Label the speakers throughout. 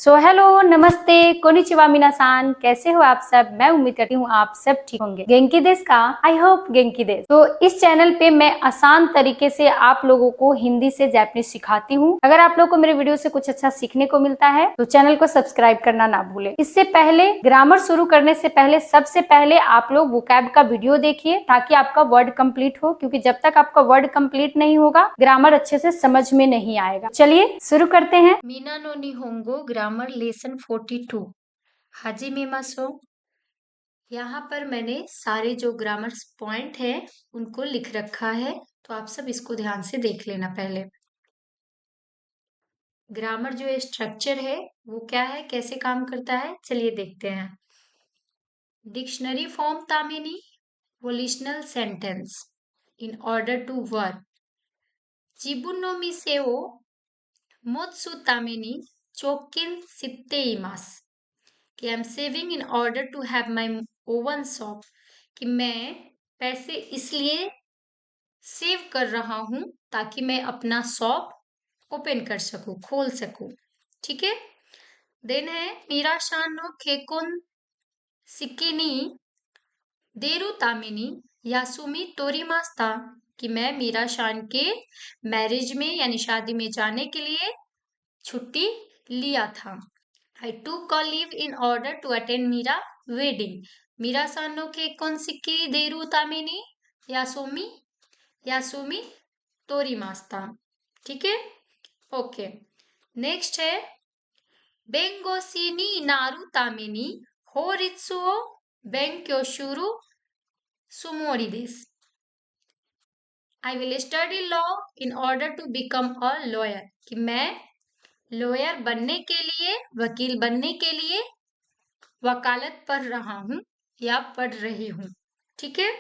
Speaker 1: Hello, नमस्ते, konnichiwa मिनासान, कैसे हो आप सब। मैं उम्मीद करती हूँ आप सब ठीक होंगे। गेंकी देश का आई होप गेंकी देश। तो इस चैनल पे मैं आसान तरीके से आप लोगों को हिंदी से जापानीज सिखाती हूँ। अगर आप लोगों को मेरे वीडियो से कुछ अच्छा सीखने को मिलता है तो चैनल को सब्सक्राइब करना ना भूले। इससे पहले ग्रामर शुरू करने से पहले सबसे पहले आप लोग वोकैब का वीडियो देखिए ताकि आपका वर्ड कंप्लीट हो, क्योंकि जब तक आपका वर्ड कंप्लीट नहीं होगा ग्रामर अच्छे से समझ में नहीं आएगा। चलिए शुरू करते हैं। मीना नो निहोंगो ग्रामर लेसन 42 हाजिमे मासो। यहाँ पर मैंने सारे जो ग्रामर पॉइंट है उनको लिख रखा है, तो आप सब इसको ध्यान से देख लेना। पहले ग्रामर जो स्ट्रक्चर है वो क्या है, कैसे काम करता है, चलिए देखते हैं। डिक्शनरी फॉर्म तामेनी volitional sentence in order to work जिबुन नो मिसे ओ मोत्सु तामेनी चोकिन सित्ते इमास कि I am saving in order to have my own shop, कि मैं पैसे इसलिए सेव कर रहा हूं ताकि मैं अपना शॉप ओपन कर सकूं, खोल सकूं। ठीक है। देन है मीरा शानो खेकुन सिकिनी देरु तामिनी यासुमी तोरीमास्ता, कि मैं मीरा शान के मैरिज में यानी शादी में जाने के लिए छुट्टी लिया था। I took a leave in order to attend Mira wedding. Mira सानो के कौन सिक्की देरू तामिनी यासुमी तोरी मास्ता। ठीक है। ओके। नेक्स्ट है बेंगोसिनी नारू तामिनी होरित्सुओ बेंक्योशुरु सुमोरी देस। I will study law in order to become a lawyer, कि मैं लॉयर बनने के लिए, वकील बनने के लिए वकालत पढ़ रहा हूं या पढ़ रही हूं। ठीक है।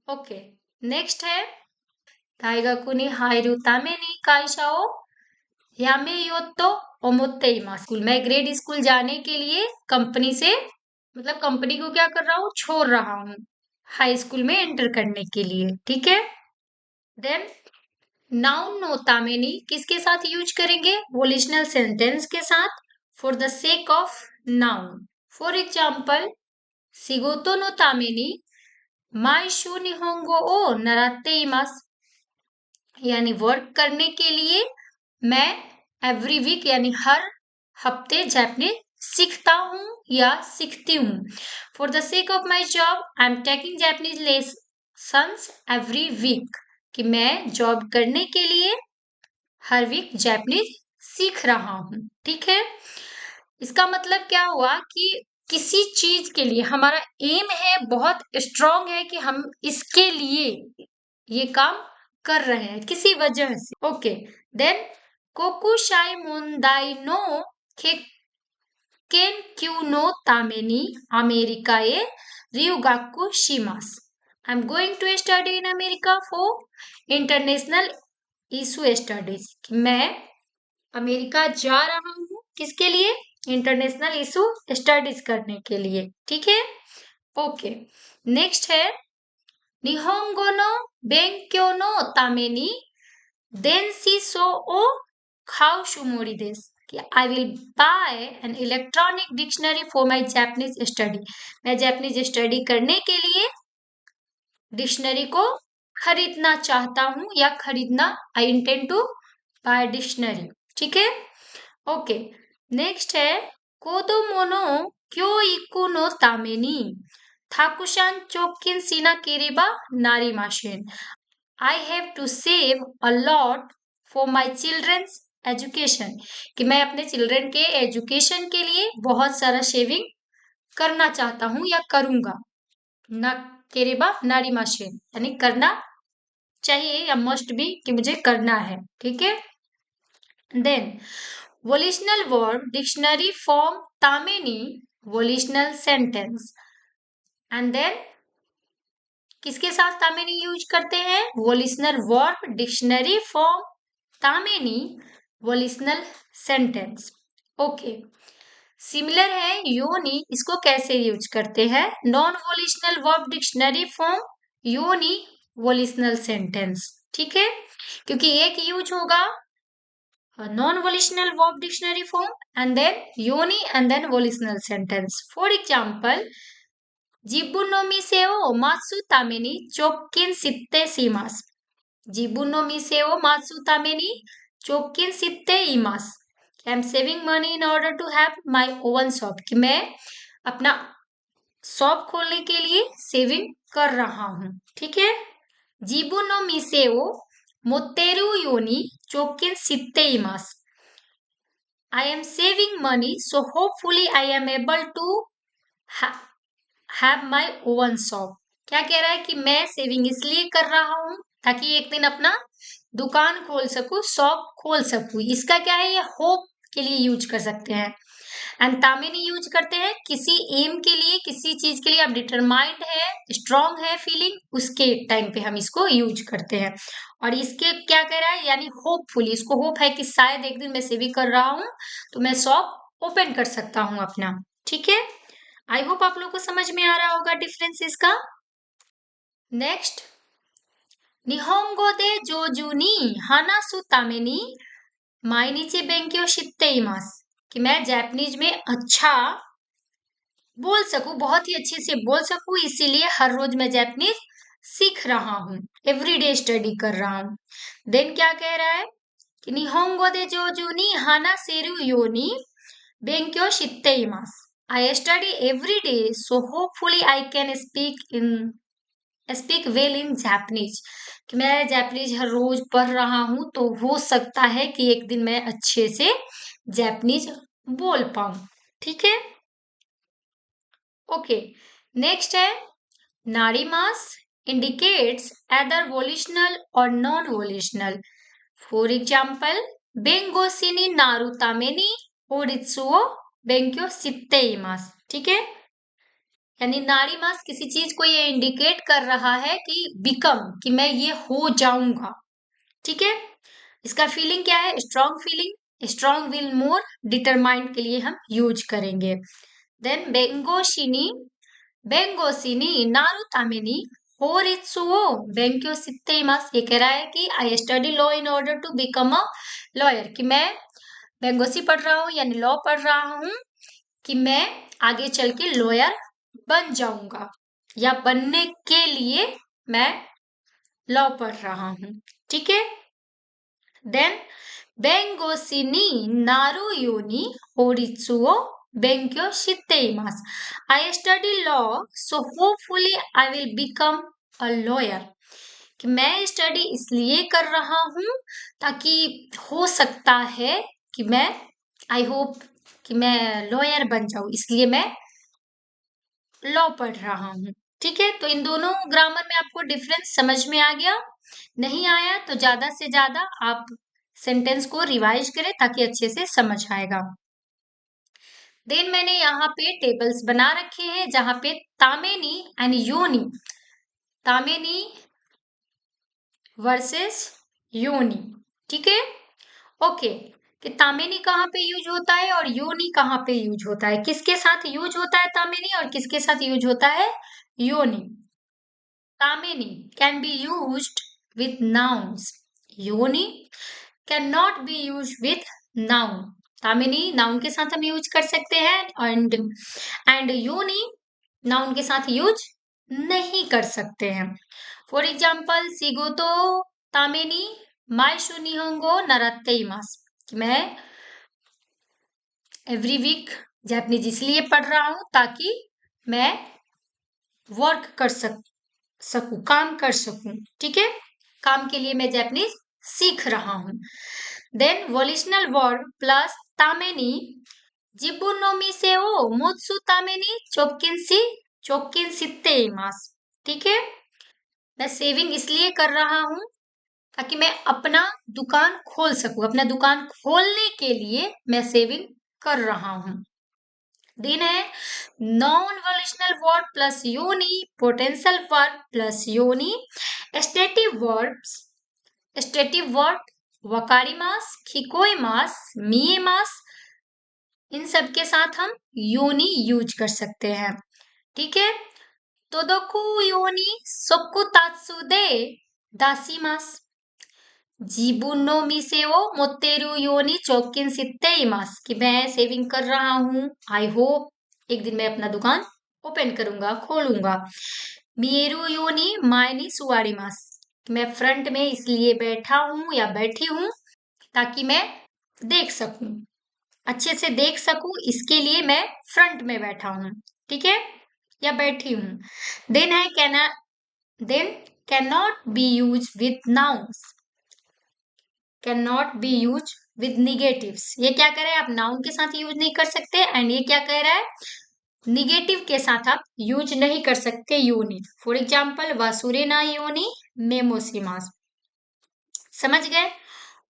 Speaker 1: ओके। नेक्स्ट है दाइगाकु नि हाइरु तामे नि काइशा ओ यामे योत्तो ओमोत्ते इमासु। स्कूल मैं ग्रेड स्कूल जाने के लिए कंपनी से मतलब कंपनी को क्या कर रहा हूँ, छोड़ रहा हूँ हाई स्कूल में एंटर करने के लिए। ठीक है। देन नाउन नो तामेनी किसके साथ यूज करेंगे, वोलिशनल सेंटेंस के साथ, for the sake of noun. For example शिगोतो नो तामेनी माइशू निहोंगो ओ नराते इमास, यानी वर्क करने के लिए मैं एवरी वीक यानी हर हफ्ते जापानीज सीखता हूँ या सीखती हूँ। For the sake of my job I am taking Japanese lessons every week, कि मैं जॉब करने के लिए हर वीक जापानीज सीख रहा हूँ। ठीक है। इसका मतलब क्या हुआ कि किसी चीज के लिए हमारा एम है, बहुत स्ट्रांग है कि हम इसके लिए ये काम कर रहे हैं किसी वजह से। ओके। देन कोकुशाई मुंदाई नो केन क्यू नो तामेनी अमेरिका ए रियुगाकु शिमास। I am going to study in America for international issue studies, मैं अमेरिका जा रहा हूँ किसके लिए, इंटरनेशनल इशू स्टडीज करने के लिए। ठीक है। ओके। नेक्स्ट है निहोंगो नो बेंक्यो नो तामेनी देंसी सो ओ खाओ शुमोरी देस, कि I will buy an electronic dictionary for my Japanese study. मैं जापानीज स्टडी करने के लिए डिक्शनरी को खरीदना चाहता हूं या खरीदना, I intend to buy dictionary. ठीक है। ओके। नेक्स्ट है कोदोमो नो क्योइकु नो तामेनी थाकुशान चोकिन सीना केरेबा नारीमाशेन। I have to save a lot for my children's education, कि मैं अपने चिल्ड्रन के एजुकेशन के लिए बहुत सारा सेविंग करना चाहता हूं या करूंगा। ना केरेबा नारीमाशेन यानी करना चाहिए या मस्ट बी, कि मुझे करना है। ठीक है। Then volitional verb dictionary form तामेनी वोलिशनल सेंटेंस, एंड देन किसके साथ तामेनी यूज करते हैं, वोलिशनल वर्ब डिक्शनरी फॉर्म तामेनी वोलिशनल सेंटेंस। ओके। सिमिलर है योनी, इसको कैसे यूज करते हैं, non volitional verb dictionary form योनी वोलिशनल सेंटेंस। ठीक है। क्योंकि एक यूज होगा non-volitional verb dictionary form, and then yoni, and then volitional sentence. For example, Jibun no mise o matsu tame ni chokkin sitte shimasu. Jibun no mise o matsu tame ni chokkin sitte imasu. I am saving money in order to have my own shop. कि मैं अपना shop खोलने के लिए saving कर रहा हूँ. ठीक है. जीबू नो मिसेओ मोतेरु योनी चोकिन सित्ते इमास. I am saving money, so hopefully I am able to have my own shop. क्या कह रहा है कि मैं सेविंग इसलिए कर रहा हूँ ताकि एक दिन अपना दुकान खोल सकूं, शॉप खोल सकूं. इसका क्या है, ये होप के लिए यूज कर सकते हैं. एंड तामेनी यूज करते हैं किसी एम के लिए, किसी चीज के लिए आप डिटरमाइंड है, स्ट्रांग है फीलिंग, उसके टाइम पे हम इसको यूज करते हैं. और इसके क्या कह रहा है, यानी होपफुली, इसको होप है कि शायद एक दिन मैं सेविंग कर रहा हूँ तो मैं शॉप ओपन कर सकता हूँ अपना. ठीक है. आई होप आप लोग को समझ में आ रहा होगा डिफरेंस इसका. नेक्स्ट, निहोंगो दे जोजू नी हानासु तामे नी माइनिचे बेंक्यो शित्ते इमास. कि मैं जापानीज में अच्छा बोल सकूं, बहुत ही अच्छे से बोल सकूं, इसीलिए हर रोज मैं जापानीज सीख रहा हूँ, एवरीडे स्टडी कर रहा हूँ. देन क्या कह रहा है कि निहोंगो दे जोजू नी हाना सेरु योनी बेंक्यो शित्ते इमास. I study every day, so hopefully I can speak well in Japanese. कि मैं जापानीज हर रोज पढ़ रहा हूँ तो हो सकता है कि एक दिन मैं अच्छे से जापानीज बोल पाऊं. ठीक है. ओके. नेक्स्ट है नारीमास indicates either volitional or non-volitional. For example, Bengoshi ni naru tame ni horitsu wo benkyou shitte imasu. ठीक है. यानी नारी मास किसी चीज को ये इंडिकेट कर रहा है कि बिकम, कि मैं ये हो जाऊंगा. ठीक है. इसका फीलिंग क्या है, strong feeling, strong will, more determined के लिए हम यूज करेंगे. देन बेंगोशिनी बेंगोशिनी नारू तामिनी होरित्सुओ बेंक्यो सित्ते इमास. ये कह रहा है कि I study law in order to become a lawyer. कि मैं बेंगोसी पढ़ रहा हूँ यानी लॉ पढ़ रहा हूँ कि मैं आगे चल के लॉयर बन जाऊंगा, या बनने के लिए मैं लॉ पढ़ रहा हूं. ठीक है. देन बेंगोसिनी नारू योनी होरित्सुओ बेंक्यो शित्ते इमास. I study law, so hopefully I will become a lawyer. कि मैं स्टडी इसलिए कर रहा हूं ताकि हो सकता है कि मैं, आई होप कि मैं लॉयर बन जाऊं, इसलिए मैं लॉ पढ़ रहा हूँ. ठीक है. तो इन दोनों ग्रामर में आपको डिफरेंस समझ में आ गया. नहीं आया तो ज्यादा से ज्यादा आप सेंटेंस को रिवाइज करें ताकि अच्छे से समझ आएगा. देन मैंने यहाँ पे टेबल्स बना रखे हैं जहां पे तामेनी एंड योनी, तामेनी वर्सेस योनी. ठीक है. ओके. कि तामेनी कहाँ पे यूज होता है और योनी कहाँ पे यूज होता है, किसके साथ यूज होता है तामेनी और किसके साथ यूज होता है योनी. तामेनी can be used with nouns. योनी can not be use with noun. तामिनी नाउन के साथ हम यूज कर सकते हैं एंड योनी नाउन के साथ यूज नहीं कर सकते हैं. फॉर एग्जाम्पल सिगोतो तामेनी माइशु निहोंगो नराते इमास. मैं एवरी वीक जापानीज इसलिए पढ़ रहा हूं ताकि मैं वर्क कर सकूं, काम कर सकूं. ठीक है. काम के लिए मैं जापानीज सीख रहा हूं. देन वोलिशनल वर्ब प्लस तामेनी जिबुन नो मिसे ओ मोत्सु तामेनी चोक्किन सित्ते इमास. ठीक है. मैं सेविंग इसलिए कर रहा हूं ताकि मैं अपना दुकान खोल सकूं, अपना दुकान खोलने के लिए मैं सेविंग कर रहा हूं. दिन है नॉन वोलिशनल वर्ब प्लस योनी, पोटेंशियल वर्ब प्लस योनी, स्टेटिव वर्ब वकारिमास, खिकोइमास, मिएमास, इन सब के साथ हम योनी यूज कर सकते हैं. ठीक है. तोदोकु योनी सोकुतात्सु दे दासिमास. जीबुन नो मिसे ओ मोत्तेरु योनी चौकिन सित्ते इमास, कि मैं सेविंग कर रहा हूँ, आई होप एक दिन मैं अपना दुकान ओपन करूंगा, खोलूंगा। मिएरु योनी मायनी सुवारिमास, मैं फ्रंट में इसलिए बैठा हूं या बैठी हूं ताकि मैं देख सकूं, अच्छे से देख सकूं, इसके लिए मैं फ्रंट में बैठा हूं, ठीक है, या बैठी हूं। देन है then can not be use with nouns, can not be use with negatives, ये क्या कह रहा है, आप नाउन के साथ यूज नहीं कर सकते, एंड ये क्या कह रहा है, निगेटिव के साथ आप यूज नहीं कर सकते योनि। फॉर एग्जाम्पल वासुरेना योनि मेमोसिमास, समझ गए।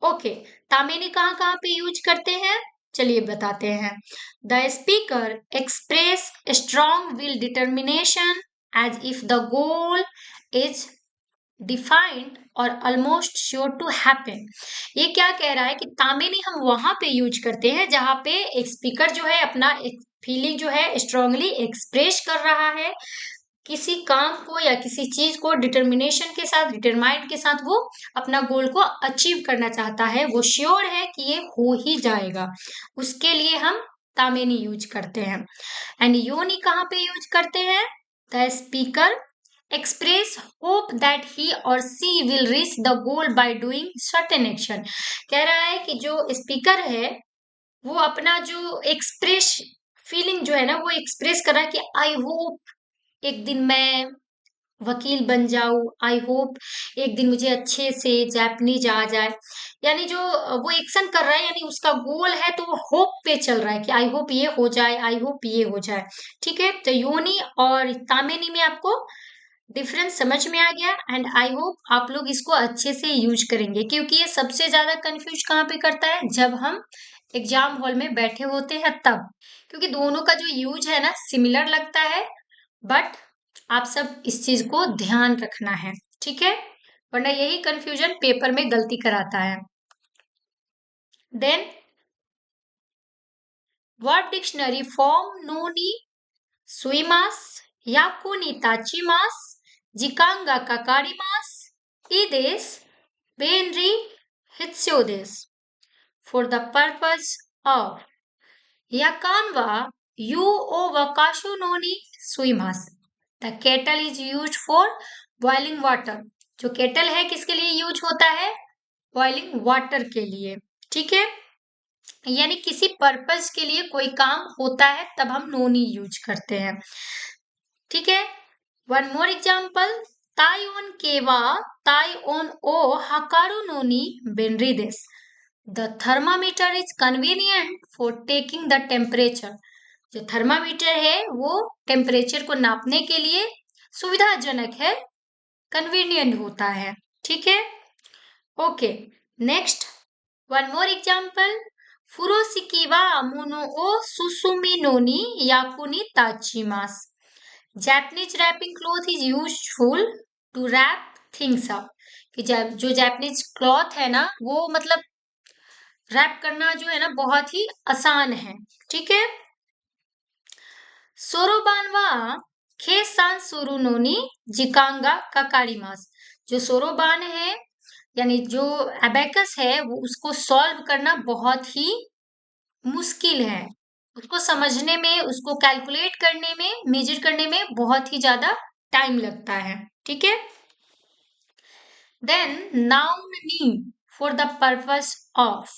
Speaker 1: ओके, तामेनी कहाँ कहाँ पे यूज करते हैं, चलिए बताते हैं। The speaker express strong will determination as if the goal is defined और ऑलमोस्ट श्योर टू हैपन। ये क्या कह रहा है कि तामेनी हम वहां पे यूज करते हैं जहां पे एक स्पीकर जो है अपना एक फीलिंग जो है स्ट्रांगली एक्सप्रेस कर रहा है, किसी काम को या किसी चीज को डिटर्मिनेशन के साथ, डिटरमाइंड के साथ वो अपना गोल को अचीव करना चाहता है, वो श्योर है कि ये हो ही जाएगा, उसके लिए हम तामेनी यूज करते हैं। एंड योनी कहाँ पे यूज करते हैं, the speaker express hope that he or she will reach the goal by doing certain action. कह रहा है कि जो स्पीकर है वो अपना जो एक्सप्रेस फीलिंग जो है ना वो एक्सप्रेस कर रहा है कि आई होप एक दिन मैं वकील बन जाऊं, आई होप एक दिन मुझे अच्छे से जापानीज आ जाए, यानी जो वो एक्शन कर रहा है यानी उसका गोल है, तो वो होप पे चल रहा है कि आई होप ये हो जाए, आई होप ये हो जाए, ठीक है। तो योनी और तामेनी में आपको डिफरेंस समझ में आ गया, एंड आई होप आप लोग इसको अच्छे से यूज करेंगे, क्योंकि ये सबसे ज्यादा कंफ्यूज कहाँ पे करता है, जब हम एग्जाम हॉल में बैठे होते हैं तब, क्योंकि दोनों का जो यूज है ना सिमिलर लगता है, बट आप सब इस चीज को ध्यान रखना है, ठीक है, वरना यही कंफ्यूजन पेपर में गलती कराता है। देन वर्ड डिक्शनरी फॉर्म नोनी सुइमास याकुनी ताचिमास जिकांगा काकारिमास इदेस बेनरी हित्स्योदेस फॉर द पर्पस ऑफ याकान यू ओ वकाशु नोनी सुइमास। The kettle is use for boiling water, जो केटल है किसके लिए यूज होता है, बॉइलिंग वाटर के लिए, ठीक है, यानी किसी पर्पस के लिए कोई काम होता है तब हम नोनी यूज करते हैं, ठीक है। वन मोर एग्जाम्पल, ताई ओन केवा ताई ओन ओ हकारू नोनी बेनरीदेस, the thermometer is convenient for taking the temperature, जो थर्मामीटर है वो टेम्परेचर को नापने के लिए सुविधाजनक है, कन्वीनियंट होता है, ठीक है। Okay, next one more example, फुरोसिकी वा मोनो ओ सुसुमी नोनी याकुनी ताचिमास, Japanese wrapping cloth is useful to wrap things up, कि जो जैपनीज क्लॉथ है ना वो मतलब रैप करना जो है ना बहुत ही आसान है, ठीक है। सोरोबानवा खेसान सुरुनोनी जिकांगा काकारिमास, जो सोरोबान है यानी जो एबेकस है वो उसको सॉल्व करना बहुत ही मुश्किल है, उसको समझने में, उसको कैलकुलेट करने में, मेजर करने में बहुत ही ज्यादा टाइम लगता है, ठीक है। देन नाउन नी फॉर द पर्पस ऑफ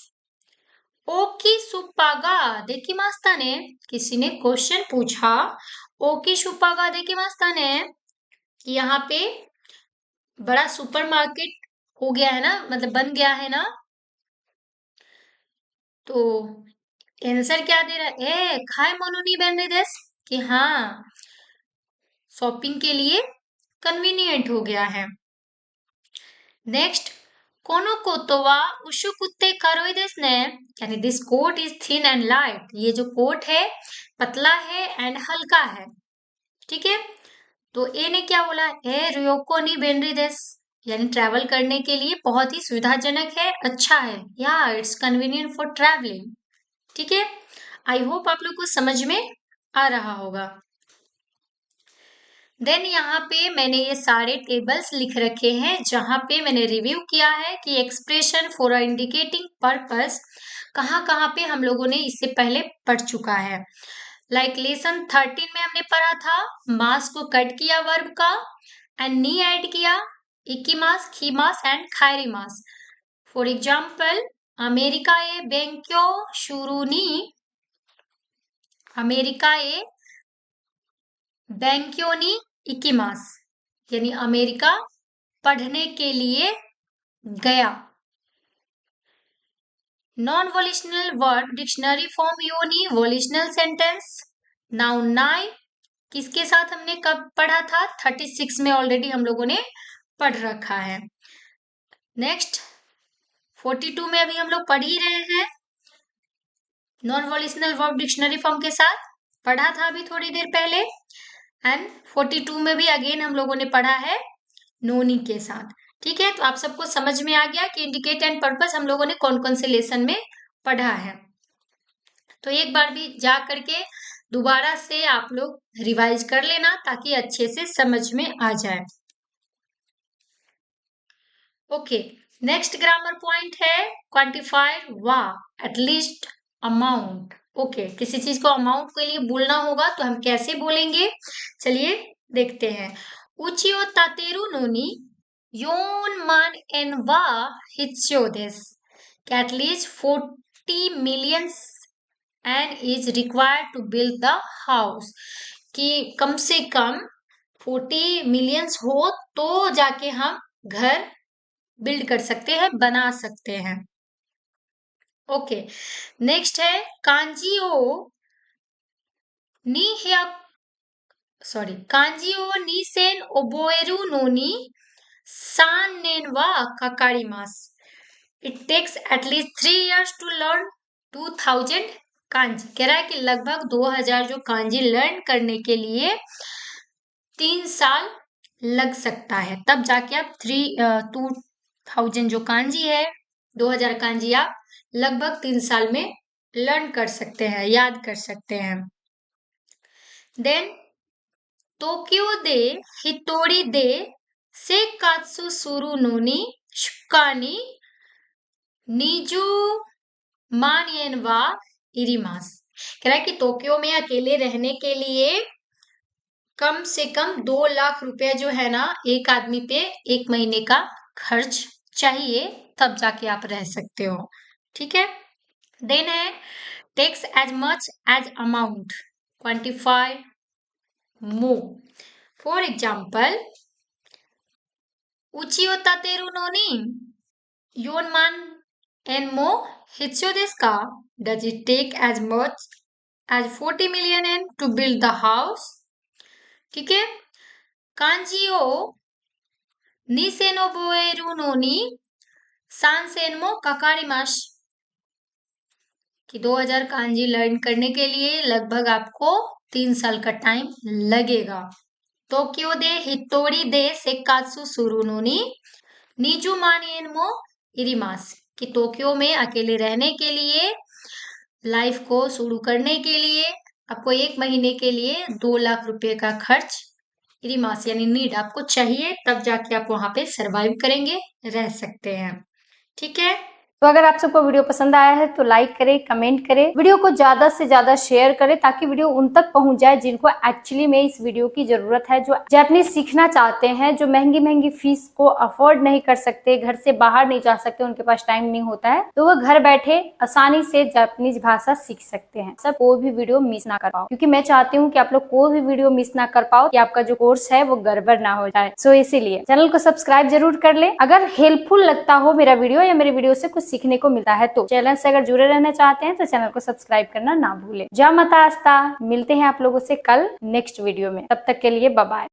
Speaker 1: ओकी सुपागा देखी मास्ता ने, किसी ने क्वेश्चन पूछा ओकी सुपागा देखी मास्ता ने कि यहाँ पे बड़ा सुपरमार्केट हो गया है ना, मतलब बन गया है ना, तो आंसर क्या दे रहा है, खाए मोनोनी बन देस, कि हाँ शॉपिंग के लिए कन्वीनियंट हो गया है। नेक्स्ट कोनो कोतोवा उशु कुत्ते कारोई देस ने, यानी this coat is thin and light, ये जो कोट है पतला है एंड हल्का है, ठीक है। तो ए ने क्या बोला, ए रियोको नी बेनरी देस, यानी ट्रैवल करने के लिए बहुत ही सुविधाजनक है, अच्छा है, या इट्स कन्वीनियंट फॉर ट्रैवलिंग, ठीक है। आई होप आप लोग को समझ में आ रहा होगा। देन यहाँ पे मैंने ये सारे टेबल्स लिख रखे हैं जहाँ पे मैंने रिव्यू किया है कि एक्सप्रेशन फॉर इंडिकेटिंग पर्पस कहाँ कहाँ पे हम लोगों ने इससे पहले पढ़ चुका है। लाइक लेसन 13 में हमने पढ़ा था मास को कट किया वर्ब का एंड नी ऐड किया, इकीमास, खीमास एंड खायरीमास। फॉर एग्जाम्पल अमेरिकाए बेंक्यो शुरू नी, अमेरिकाए बेंक्योनी इकीमास, यानी अमेरिका पढ़ने के लिए गया। Non volitional verb dictionary form योनी वोलिशनल सेंटेंस। नाउन नाई किसके साथ हमने कब पढ़ा था? 36 में ऑलरेडी हम लोगों ने पढ़ रखा है। नेक्स्ट 42 में अभी हम लोग पढ़ ही रहे हैं non volitional verb dictionary form के साथ, पढ़ा था अभी थोड़ी देर पहले। एंड 42 में भी अगेन हम लोगों ने पढ़ा है नोनी के साथ। ठीक है, तो आप सबको समझ में आ गया कि इंडिकेट एंड पर्पस हम लोगों ने कौन कौन से लेसन में पढ़ा है। तो एक बार भी जा करके दोबारा से आप लोग रिवाइज कर लेना ताकि अच्छे से समझ में आ जाए। ओके, नेक्स्ट ग्रामर पॉइंट है क्वांटिफाई वा एटलीस्ट अमाउंट। ओके, किसी चीज को अमाउंट के लिए बोलना होगा तो हम कैसे बोलेंगे, चलिए देखते हैं। उचियो तातेरु नोनी योन मान एन वा हित्स्यो देस, at least 40 million and is required to build the house, कि कम से कम 40 million हो तो जाके हम घर बिल्ड कर सकते हैं, बना सकते हैं। ओके, नेक्स्ट है कांजियो नी हिया, सॉरी, कांजियो नी सेन ओबोएरु नोनी सान नेन वा काकारिमास, it takes at least 3 years to learn 2000 kanji. कह रहा है कि लगभग 2000 जो कांजी लर्न करने के लिए 3 साल लग सकता है, तब जाके आप 2000 जो कांजी है 2000 कांजी आप लगभग 3 साल में लर्न कर सकते हैं, याद कर सकते हैं। देन टोक्यो दे हितोरी दे सेकात्सु सुरु नोनी शुकानी नीजू मानियन वा इरिमास, कह रहा है कि टोक्यो में अकेले रहने के लिए कम से कम 2 लाख रुपए जो है ना एक आदमी पे 1 महीने का खर्च चाहिए, तब जाके आप रह सकते हो। ठीक है, देन है takes as much as amount quantify मो। फॉर एग्जाम्पल उचियो तातेरु नोनी योन मान एन मो हित्स्यो देस का, does it take as much as 40 million एन टू बिल्ड द हाउस। ठीक है, कांजियो नीसेनो बोएरु नोनी सांसेनमो काकारिमाश, कि 2000 कांजी लर्न करने के लिए लगभग आपको 3 साल का टाइम लगेगा। टोक्यो दे हितोरी दे सेकात्सु सुरु नोनी नीजू मानियनमो इरिमास, कि टोक्यो में अकेले रहने के लिए, लाइफ को शुरू करने के लिए आपको 1 महीने के लिए 2 लाख रुपए का खर्च इरिमास यानी नीड आपको चाहिए, तब जाके आप वहां पे सरवाइव करेंगे, रह सकते हैं। ठीक है,
Speaker 2: तो अगर आप सबको वीडियो पसंद आया है तो लाइक करें, कमेंट करें, वीडियो को ज्यादा से ज्यादा शेयर करें ताकि वीडियो उन तक पहुंच जाए जिनको एक्चुअली में इस वीडियो की जरूरत है, जो जापानीज सीखना चाहते हैं, जो महंगी महंगी फीस को अफोर्ड नहीं कर सकते, घर से बाहर नहीं जा सकते, उनके पास टाइम नहीं होता है, तो वो घर बैठे आसानी से जापानीज भाषा सीख सकते हैं। सब कोई भी वीडियो मिस ना कर पाओ, क्योंकि मैं चाहती हूँ कि आप लोग कोई भी वीडियो मिस ना कर पाओ, कि आपका जो कोर्स है वो गड़बड़ ना हो जाए। सो इसीलिए चैनल को सब्सक्राइब जरूर कर ले। अगर हेल्पफुल लगता हो मेरा वीडियो या मेरे वीडियो से कुछ सीखने को मिलता है तो चैनल से अगर जुड़े रहना चाहते हैं तो चैनल को सब्सक्राइब करना ना भूलें। जय माता आस्था, मिलते हैं आप लोगों से कल नेक्स्ट वीडियो में, तब तक के लिए बाय बाय।